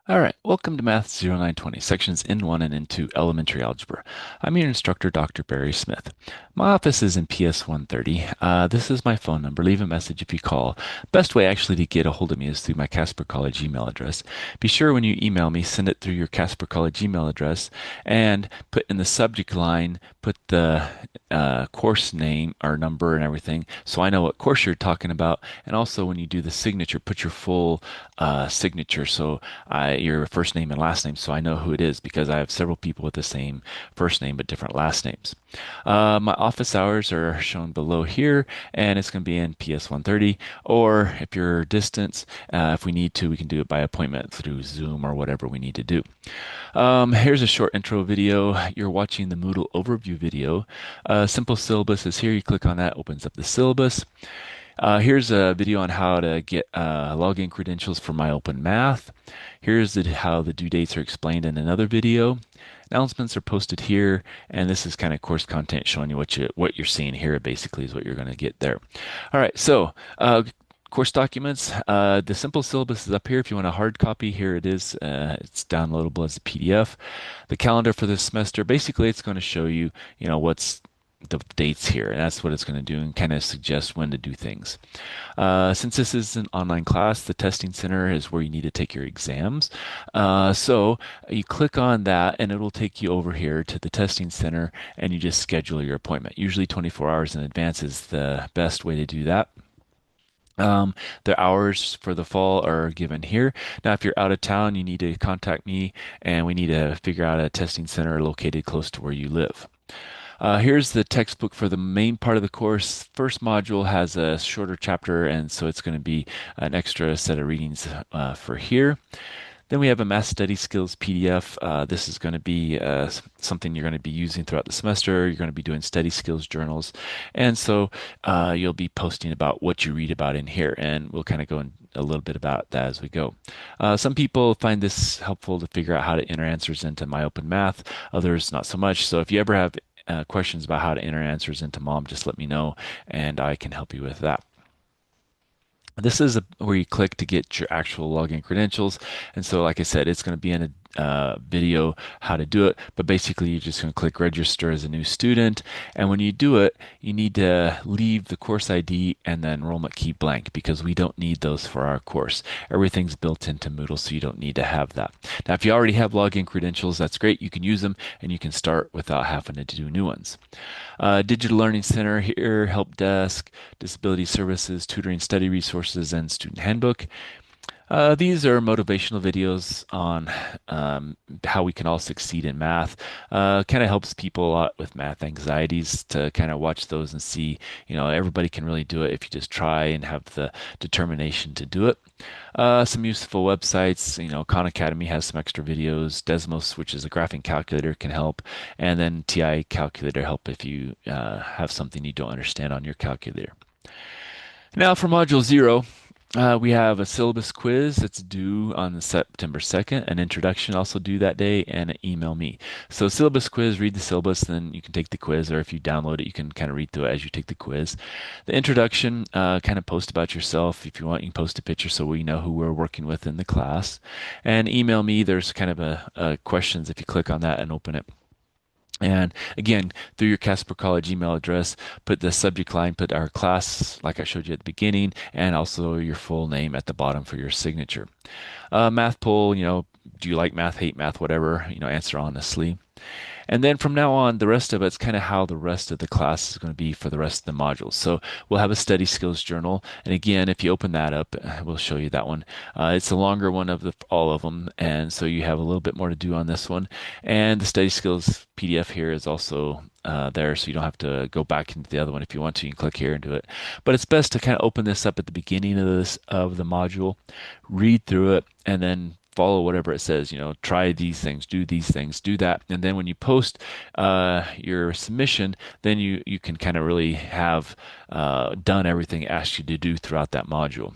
All right, welcome to Math0920, sections N1 and N2 Elementary Algebra. I'm your instructor, Dr. Barry Smith. My office is in PS 130. This is my phone number. Leave a message if you call. Best way actually to get a hold of me is through my Casper College email address. Be sure when you email me, send it through your Casper College email address and put in the subject line, put the course name or number and everything so I know what course you're talking about. And also when you do the signature, put your full signature. So your first name and last name so I know who it is because I have several people with the same first name but different last names. My office hours are shown below here and it's going to be in PS 130 or if you're distance, if we need to, we can do it by appointment through Zoom or whatever we need to do. Here's a short intro video. You're watching the Moodle overview video. Simple syllabus is here. You click on that, opens up the syllabus. Here's a video on how to get login credentials for My Open Math. Here's how the due dates are explained in another video. Announcements are posted here, and this is kind of course content showing you what you're seeing here. Basically, is what you're going to get there. All right, so course documents. The simple syllabus is up here. If you want a hard copy, here it is. It's downloadable as a PDF. The calendar for this semester. Basically, it's going to show you, what's the dates here, and that's what it's going to do and kind of suggest when to do things. Since this is an online class, the testing center is where you need to take your exams. So you click on that and it will take you over here to the testing center and you just schedule your appointment. Usually 24 hours in advance is the best way to do that. The hours for the fall are given here. Now, if you're out of town, you need to contact me and we need to figure out a testing center located close to where you live. Here's the textbook for the main part of the course. First module has a shorter chapter, and so it's going to be an extra set of readings for here. Then we have a Math Study Skills PDF. This is going to be something you're going to be using throughout the semester. You're going to be doing study skills journals. And so you'll be posting about what you read about in here. And we'll kind of go in a little bit about that as we go. Some people find this helpful to figure out how to enter answers into My Open Math. Others not so much. So if you ever have questions about how to enter answers into MOM, just let me know and I can help you with that. This is where you click to get your actual login credentials. And so, like I said, it's going to be in a video how to do it. But basically, you're just going to click register as a new student. And when you do it, you need to leave the course ID and the enrollment key blank because we don't need those for our course. Everything's built into Moodle, so you don't need to have that. Now, if you already have login credentials, that's great. You can use them and you can start without having to do new ones. Digital Learning Center here, Help Desk, Disability Services, Tutoring Study Resources, and Student Handbook. These are motivational videos on how we can all succeed in math. Kind of helps people a lot with math anxieties to kind of watch those and see, everybody can really do it if you just try and have the determination to do it. Some useful websites, Khan Academy has some extra videos. Desmos, which is a graphing calculator, can help. And then TI calculator help if you have something you don't understand on your calculator. Now for Module 0, we have a syllabus quiz that's due on September 2nd, an introduction also due that day, and an email me. So syllabus quiz, read the syllabus, then you can take the quiz, or if you download it, you can kind of read through it as you take the quiz. The introduction, kind of post about yourself. If you want, you can post a picture so we know who we're working with in the class. And email me, there's kind of a questions if you click on that and open it. And again, through your Casper College email address, put the subject line, put our class, like I showed you at the beginning, and also your full name at the bottom for your signature. Math poll, do you like math, hate math, whatever, answer honestly. And then from now on, the rest of it's kind of how the rest of the class is going to be for the rest of the modules. So we'll have a study skills journal. And again, if you open that up, we'll show you that one. It's a longer one of all of them. And so you have a little bit more to do on this one. And the study skills PDF here is also there, so you don't have to go back into the other one. If you want to, you can click here and do it. But it's best to kind of open this up at the beginning of the module, read through it, and then follow whatever it says. Try these things, do these things, do that, and then when you post your submission, then you can kind of really have done everything it asked you to do throughout that module.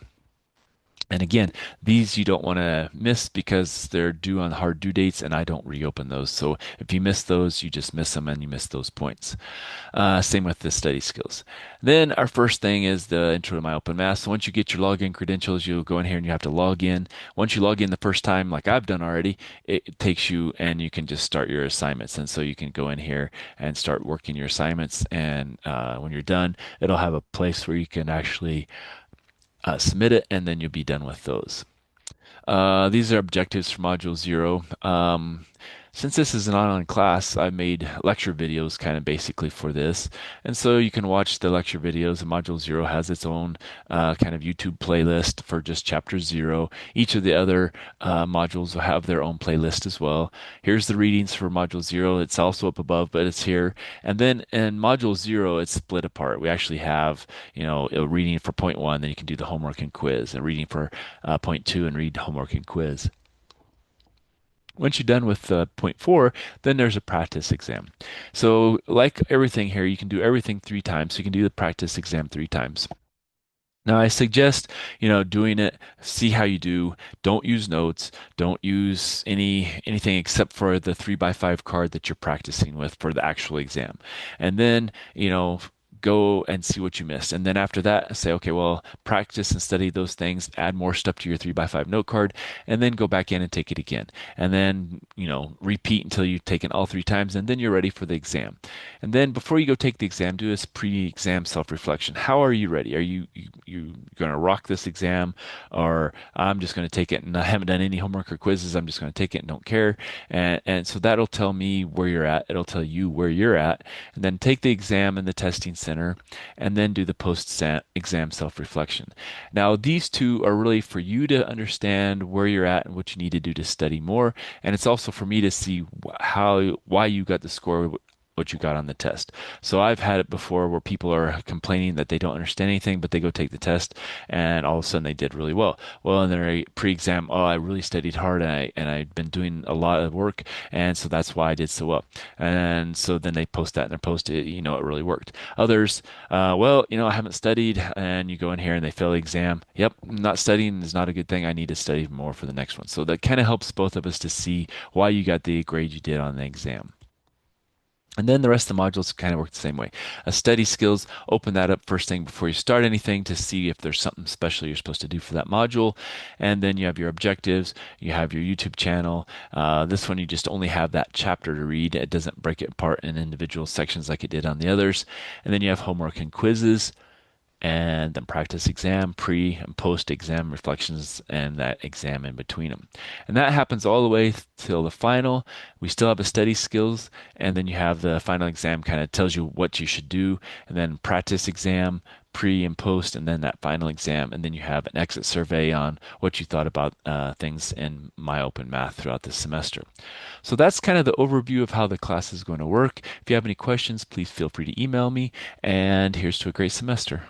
And again, these you don't want to miss because they're due on hard due dates, and I don't reopen those. So if you miss those, you just miss them and you miss those points. Same with the study skills. Then our first thing is the intro to my open math. So once you get your login credentials, you'll go in here and you have to log in. Once you log in the first time, like I've done already, it takes you and you can just start your assignments. And so you can go in here and start working your assignments. And when you're done, it'll have a place where you can actually submit it, and then you'll be done with those. These are objectives for Module 0. Since this is an online class, I made lecture videos kind of basically for this. And so you can watch the lecture videos. And Module 0 has its own kind of YouTube playlist for just Chapter 0. Each of the other modules will have their own playlist as well. Here's the readings for Module 0. It's also up above, but it's here. And then in Module 0, it's split apart. We actually have, a reading for point 1, then you can do the homework and quiz, and reading for point 2 and read homework and quiz. Once you're done with point 4, then there's a practice exam. So like everything here, you can do everything 3 times. So you can do the practice exam 3 times. Now, I suggest, doing it, see how you do. Don't use notes. Don't use anything except for the 3x5 card that you're practicing with for the actual exam. And then, go and see what you missed. And then after that, say, okay, well, practice and study those things, add more stuff to your 3x5 note card, and then go back in and take it again. And then, repeat until you've taken all 3 times, and then you're ready for the exam. And then before you go take the exam, do this pre-exam self-reflection. How are you ready? Are you going to rock this exam, or I'm just going to take it and I haven't done any homework or quizzes. I'm just going to take it and don't care. And so that'll tell me where you're at. It'll tell you where you're at. And then take the exam in the testing center, and then do the post-exam self-reflection. Now, these two are really for you to understand where you're at and what you need to do to study more. And it's also for me to see why you got the score what you got on the test. So I've had it before where people are complaining that they don't understand anything, but they go take the test and all of a sudden they did really well. Well, in their pre-exam, oh, I really studied hard and I'd been doing a lot of work, and so that's why I did so well. And so then they post that in their post, it really worked. Others, well, I haven't studied, and you go in here and they fail the exam. Yep, not studying is not a good thing. I need to study more for the next one. So that kind of helps both of us to see why you got the grade you did on the exam. And then the rest of the modules kind of work the same way. Study skills, open that up first thing before you start anything to see if there's something special you're supposed to do for that module. And then you have your objectives, you have your YouTube channel. This one you just only have that chapter to read. It doesn't break it apart in individual sections like it did on the others. And then you have homework and quizzes, and then practice exam, pre and post exam reflections, and that exam in between them. And that happens all the way till the final. We still have a study skills, and then you have the final exam kind of tells you what you should do, and then practice exam, pre and post, and then that final exam. And then you have an exit survey on what you thought about things in My Open Math throughout this semester. So that's kind of the overview of how the class is going to work. If you have any questions, please feel free to email me, and here's to a great semester.